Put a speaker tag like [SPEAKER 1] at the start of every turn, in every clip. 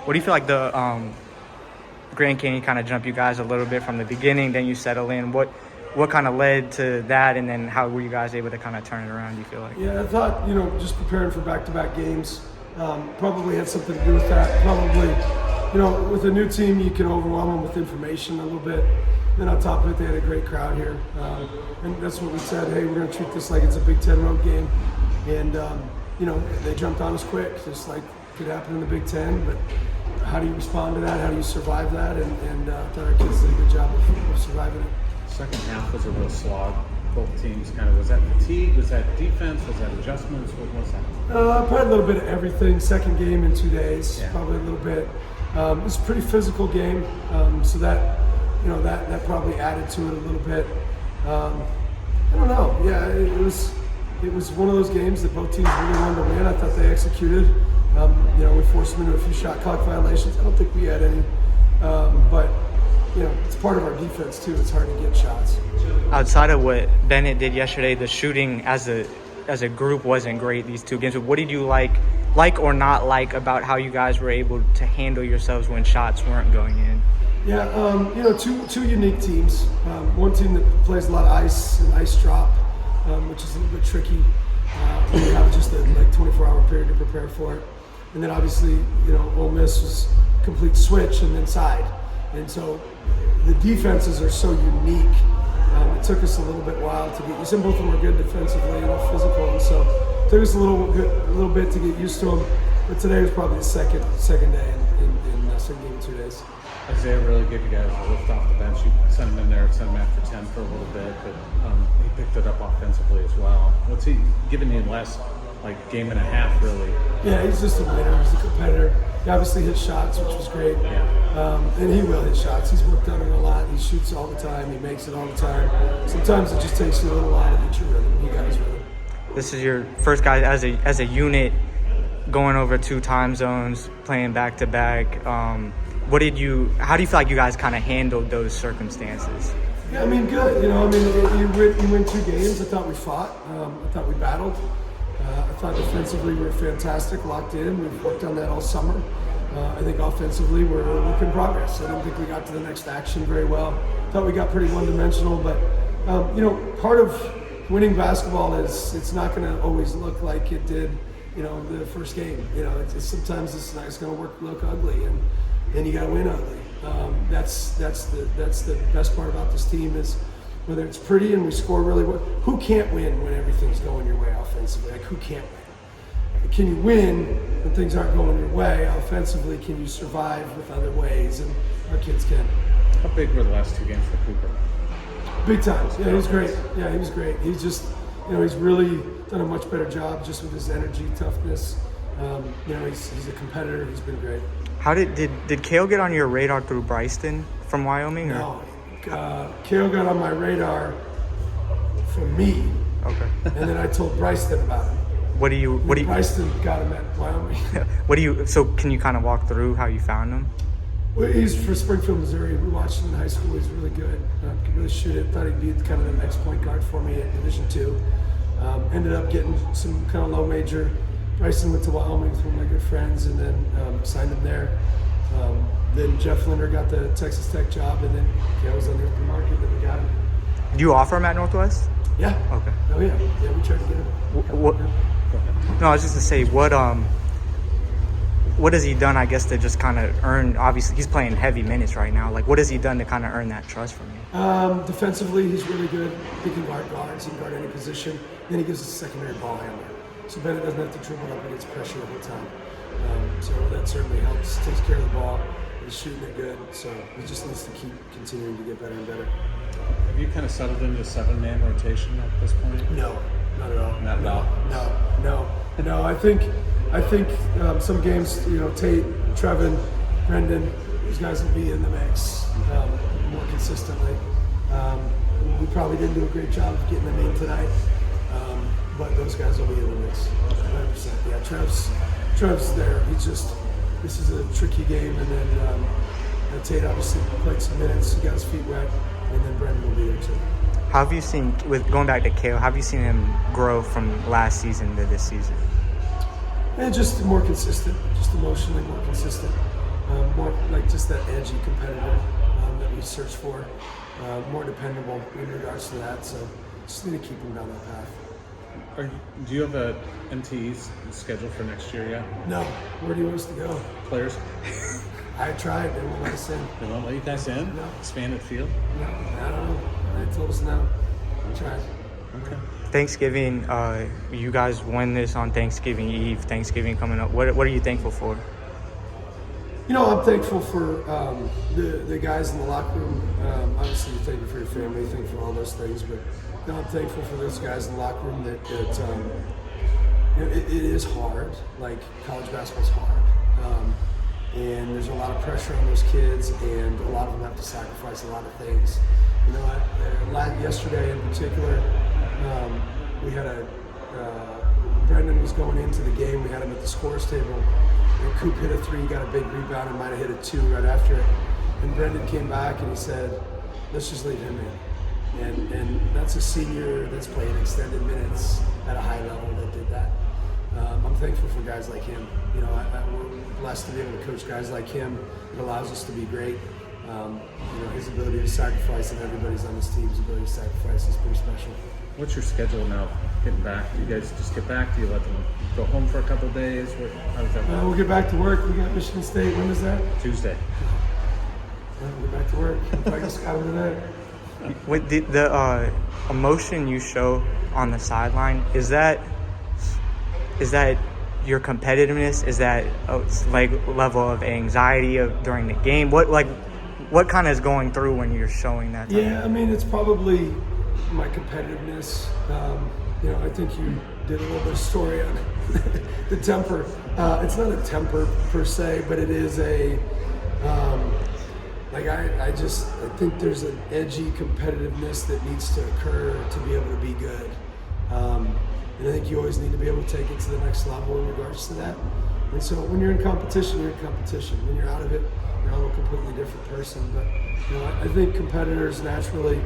[SPEAKER 1] What do you feel like the Grand Canyon kind of jumped you guys a little bit from the beginning, then you settle in? What kind of led to that, and then how were you guys able to kind of turn it around, do you feel like?
[SPEAKER 2] Yeah, I thought, just preparing for back-to-back games probably had something to do with that. Probably, with a new team, you can overwhelm them with information a little bit. Then on top of it, they had a great crowd here. And that's what we said, hey, we're going to treat this like it's a Big Ten road game. And, they jumped on us quick, just like could happen in the Big Ten. But how do you respond to that? How do you survive that? And I thought our kids did a good job of surviving it.
[SPEAKER 3] Second half was a real slog. Both teams kind of, was that fatigue? Was that defense? Was that adjustments? What was that?
[SPEAKER 2] Probably a little bit of everything. Second game in 2 days,
[SPEAKER 3] Yeah.
[SPEAKER 2] Probably a little bit. It was a pretty physical game, so that probably added to it a little bit. I don't know. Yeah, it was one of those games that both teams really wanted to win. I thought they executed. We forced them into a few shot clock violations. I don't think we had any, but it's part of our defense too. It's hard to get shots.
[SPEAKER 1] Outside of what Bennett did yesterday, the shooting as a group wasn't great these 2 games. But what did you like or not like about how you guys were able to handle yourselves when shots weren't going in?
[SPEAKER 2] Yeah, two unique teams. One team that plays a lot of ice and ice drop, which is a little bit tricky. We have just a 24-hour period to prepare for it. And then obviously, Ole Miss was complete switch and then side. And so the defenses are so unique. It took us a little bit while to get used to them. Both of them are good defensively and physical, and so it took us a little bit to get used to them. But today was probably the second day in second game in 2 days.
[SPEAKER 3] Isaiah really gave you guys a lift off the bench. You sent him in there, sent him after 10 for a little bit, but he picked it up offensively as well. What's he given you the last game and a half, really?
[SPEAKER 2] Yeah, he's just a winner. He's a competitor. He obviously hit shots, which was great.
[SPEAKER 3] Yeah.
[SPEAKER 2] And he will hit shots. He's worked on it a lot. He shoots all the time. He makes it all the time. Sometimes it just takes you a little while to get your rhythm. He got his rhythm.
[SPEAKER 1] This is your first guy as a unit going over 2 time zones, playing back to back. How do you feel like you guys kind of handled those circumstances?
[SPEAKER 2] Yeah, good. You win 2 games. I thought we fought. I thought we battled. I thought defensively we were fantastic, locked in. We've worked on that all summer. I think offensively we're a work in progress. I don't think we got to the next action very well. Thought we got pretty one-dimensional, but part of winning basketball is it's not going to always look like it did, the first game. Sometimes it's going to look ugly, and then you got to win ugly. That's the best part about this team is whether it's pretty and we score really well. Who can't win when everything's going your way offensively? Who can't win? Can you win when things aren't going your way offensively? Can you survive with other ways? And our kids can.
[SPEAKER 3] How big were the last 2 games for Cooper?
[SPEAKER 2] Big time. Yeah, he was great. Yeah, he was great. He's just, he's really done a much better job just with his energy, toughness. He's a competitor. He's been great.
[SPEAKER 1] How did Kale get on your radar through Bryston from Wyoming? Or?
[SPEAKER 2] No. Kale got on my radar from me.
[SPEAKER 1] Okay.
[SPEAKER 2] And then I told Bryston about him.
[SPEAKER 1] Bryston
[SPEAKER 2] got him at Wyoming.
[SPEAKER 1] So can you kind of walk through how you found him?
[SPEAKER 2] Well, he's from Springfield, Missouri. We watched him in high school. He's really good. Could really shoot it. Thought he'd be kind of the next point guard for me at Division II. Ended up getting some kind of low major. Bryson went to Wyoming with one of my good friends, and then signed him there. Then Jeff Linder got the Texas Tech job, and then Kale was on the open market, and we got him.
[SPEAKER 1] Do you offer him at Northwest?
[SPEAKER 2] Yeah.
[SPEAKER 1] Okay.
[SPEAKER 2] Oh yeah. Yeah, we tried to get him.
[SPEAKER 1] What? No, I was just to say what has he done? I guess to just kind of earn. Obviously, he's playing heavy minutes right now. Like, what has he done to kind of earn that trust from you?
[SPEAKER 2] Defensively, he's really good. He can guard guards. He can guard any position. Then he gives us a secondary ball handler. So Bennett doesn't have to dribble up against pressure the whole time. So that certainly helps. Takes care of the ball. He's shooting it good. So he just needs to keep continuing to get better and better.
[SPEAKER 3] Have you kind of settled into 7-man rotation at this point?
[SPEAKER 2] No, not at all.
[SPEAKER 3] Not at all?
[SPEAKER 2] No. I think some games, Tate, Trevin, Brendan, these guys will be in the mix more consistently. We probably didn't do a great job of getting them in tonight, but those guys will be in the mix. 100%. Yeah, Trev's there. This is a tricky game, and then Tate obviously played some minutes. He got his feet wet, and then Brendan will be there too.
[SPEAKER 1] How have you seen, with going back to Kale, how have you seen him grow from last season to this season?
[SPEAKER 2] And just more consistent, just emotionally more consistent. more like just that edgy competitor that we search for, more dependable in regards to that. So just need to keep him down that path.
[SPEAKER 3] Do you have a MTE schedule for next year yet?
[SPEAKER 2] No. Where do you want us to go?
[SPEAKER 3] Players?
[SPEAKER 2] I tried. They won't let us in.
[SPEAKER 3] They won't let you guys in?
[SPEAKER 2] No.
[SPEAKER 3] Expanded field?
[SPEAKER 2] No, I don't know. They told us no. I tried.
[SPEAKER 3] Okay.
[SPEAKER 1] Thanksgiving, you guys won this on Thanksgiving Eve. Thanksgiving coming up. What are you thankful for?
[SPEAKER 2] You know, I'm thankful for the guys in the locker room. Obviously, you're thankful for your family, thankful for all those things, but you know, I'm thankful for those guys in the locker room that you know, it is hard. Like, college basketball's hard. And there's a lot of pressure on those kids, and a lot of them have to sacrifice a lot of things. You know, yesterday in particular, we had Brendan was going into the game. We had him at the scores table. And Coop hit a 3, got a big rebound, and might have hit a 2 right after it. And Brendan came back and he said, let's just leave him in. And that's a senior that's played extended minutes at a high level that did that. I'm thankful for guys like him. You know, we're blessed to be able to coach guys like him. It allows us to be great. You know, his ability to sacrifice, and everybody's on this team's ability to sacrifice is pretty special.
[SPEAKER 3] What's your schedule now getting back? Do you guys just get back? Do you let them go home for a couple of days? How does that work?
[SPEAKER 2] We'll get back to work. We got Michigan State. When is that?
[SPEAKER 3] Tuesday.
[SPEAKER 2] We'll get back to work. I just got him today.
[SPEAKER 1] With the emotion you show on the sideline, is that your competitiveness? Is that like level of anxiety during the game? What kind of is going through when you're showing that?
[SPEAKER 2] Yeah, I mean, it's probably my competitiveness. You know, I think you did a little bit of story on the temper. It's not a temper per se, but it is a I think there's an edgy competitiveness that needs to occur to be able to be good. And I think you always need to be able to take it to the next level in regards to that. And so when you're in competition, you're in competition. When you're out of it, you're a completely different person. But you know, I think competitors naturally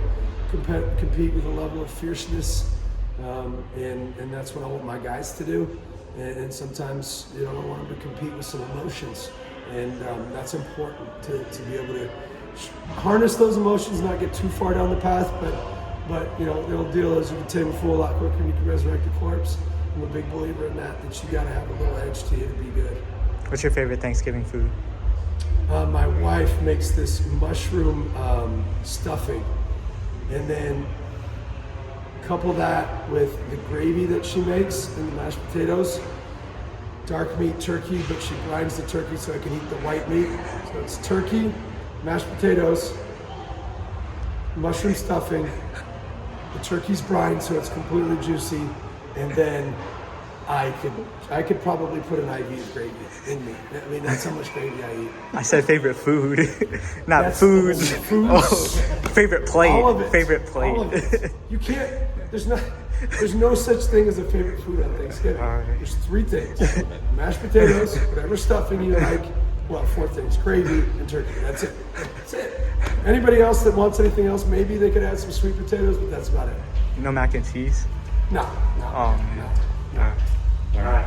[SPEAKER 2] compete with a level of fierceness, and that's what I want my guys to do. And sometimes, you know, I want them to compete with some emotions, and that's important to be able to harness those emotions, not get too far down the path, but you know, the old deal is you can tame a fool a lot quicker than you can resurrect a corpse. I'm a big believer in that you got to have a little edge to you to be good.
[SPEAKER 1] What's your favorite Thanksgiving food?
[SPEAKER 2] My wife makes this mushroom stuffing, and then couple that with the gravy that she makes and the mashed potatoes. Dark meat turkey, but she grinds the turkey so I can eat the white meat. So it's turkey, mashed potatoes, mushroom stuffing, the turkey's brined so it's completely juicy, and then I could probably put an IV of gravy in me. I mean, that's how much gravy I eat.
[SPEAKER 1] I said favorite food, not
[SPEAKER 2] That's
[SPEAKER 1] foods.
[SPEAKER 2] foods.
[SPEAKER 1] Oh, favorite plate.
[SPEAKER 2] All of it.
[SPEAKER 1] Favorite plate.
[SPEAKER 2] All of it. You can't. There's no such thing as a favorite food on Thanksgiving.
[SPEAKER 1] All right.
[SPEAKER 2] There's 3 things: mashed potatoes, whatever stuffing you like. Well, 4 things: gravy and turkey. That's it. That's it. Anybody else that wants anything else, maybe they could add some sweet potatoes, but that's about it.
[SPEAKER 1] No mac and cheese.
[SPEAKER 2] No.
[SPEAKER 1] Oh man.
[SPEAKER 2] No.
[SPEAKER 1] All right.